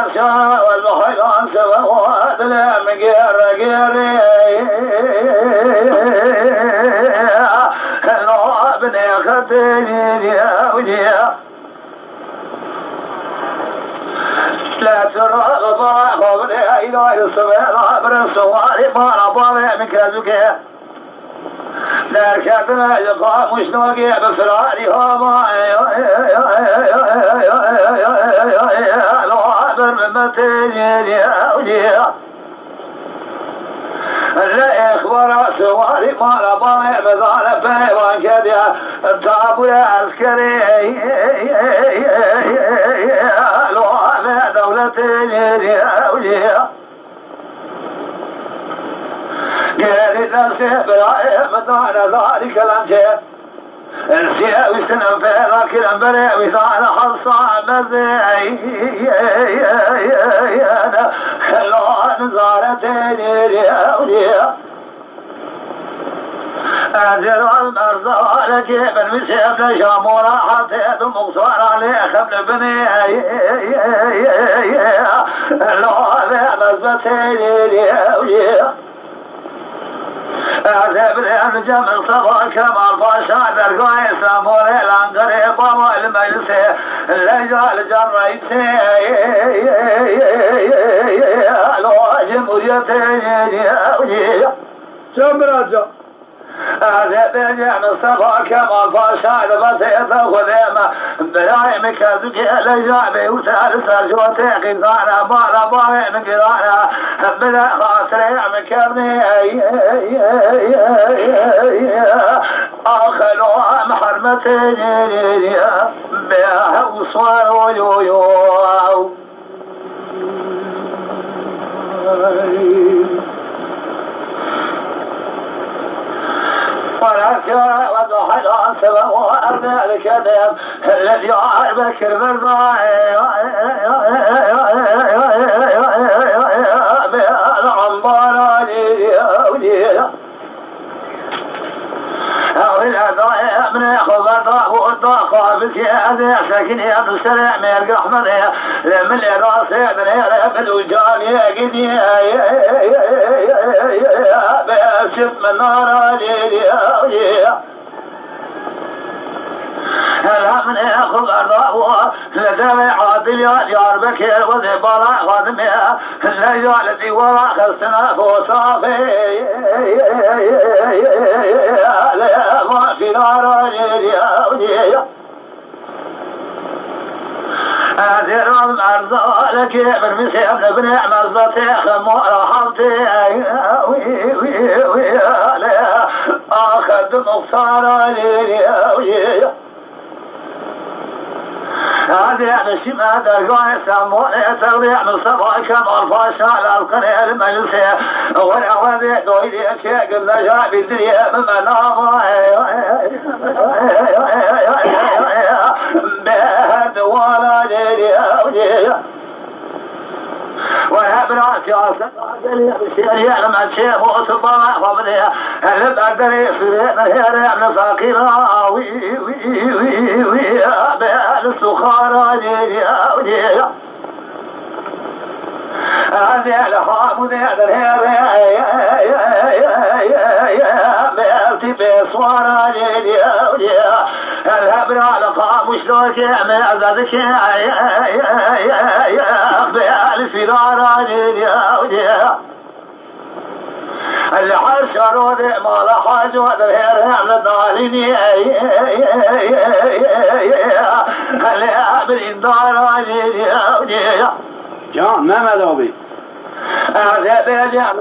الشام والبحيران سبوات لم قير ابني خدني يا وجيه لا ترى غضب إلى الصبح برسواري ما ربنا من كذوك لا كثر يقام مشنوقي بفراري هما لو عبر ممتين يا وجيه لا إخبار سواري ما ربنا بذال بيوان كذا التعب العسكري لو عبر دولتين يا وجيه قال الناس برايم دعنا ذلك الانجيل السياوي سنم في ذاك الانبريوي ذعنا حصى مزيانا حلوان زارتين يا أجل المرضى على كيف المسيب لشامورا حطيت مقصور عليه خبل بني لو بمزبتين يا أعزب الأرجم الصبا كمال باشا درقاء سامور الانقري بابا المجلسي الليجال جريسي لو جمهوريتين جمراجا أعزب الأرجم الصبا كمال باشا بسيطة خذيمة برايم كذوك الليجابي وثالث الجوتي قيصانا بالا باوي من قرانا بلا خاطري من كبني آخلوا محرمتين بها وصوار ويويو ولكن وضحل سبب وأرض الكذب الذي أعربك المرضى بالعنبار لي أو الأداء من خبر ضاء والضاقة بسيادة سكني بسرع من القحمد لمن الراسي دنيا بالوجان يقدي بأسف من نار لي هلا من خبر ضاء لدوي عادل يا بكير وذبارا خادمها الليل الذي وراء خستنا فوصافي لا ما في نار يا أدير المرزالك من مسيب ابن مزبتي خمور حبتي لا أخذ مختار لي هذه الشماء درقاء سموه تغذيع من صباح كمال فاشا للقناة المجلسة والعوذي دويدي كيك النجاة بالدنيا من منامه بهد ولا لي وهبنا سياسة الشريعة لما تشيب وصباح ومنها اللي بقدر يصير هي من فقيرة بهد السخارة لي هذه الحامد هذا الهير بألتي بصورة لي الهبر على قاموش لوك من أزادك بألف دارة لي الحشر ودي ما لحاج وهذا الهير من الضالين الهبر دارة لي جان محمد آبی هذا بيجعل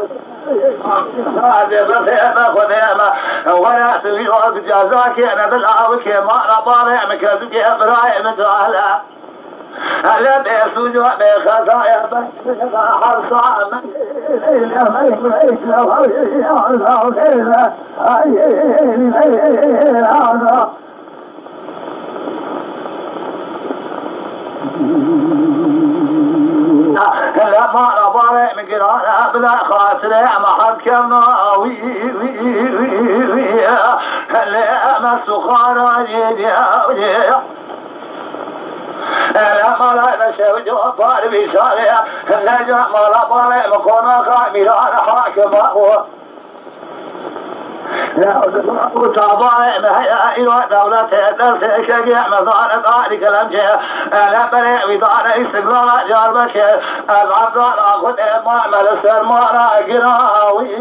هذا بسيطة خديمة ولا تبيعه بجازاك أنا بالعاوك ما ربارع مكذوك إبراهيم جعلا هلا بيسوجوا بخزايا حرصا لما ربارع من قرانا بلا خاطري ما حد كمنا هلا ما سخارا لما لا نشوف جوفار بشارع نجا ما لا بالي مكونا خامران حاكم هو وطابع مهيا إلى دولة تدرس شجع مضان ذلك الأمجاء أنا بريء وضان استقرار جاربك العبد الأخذ معمل السرمانة قراوي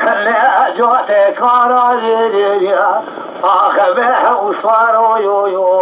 لا جوتي كاراجي أخبه وصاروا يو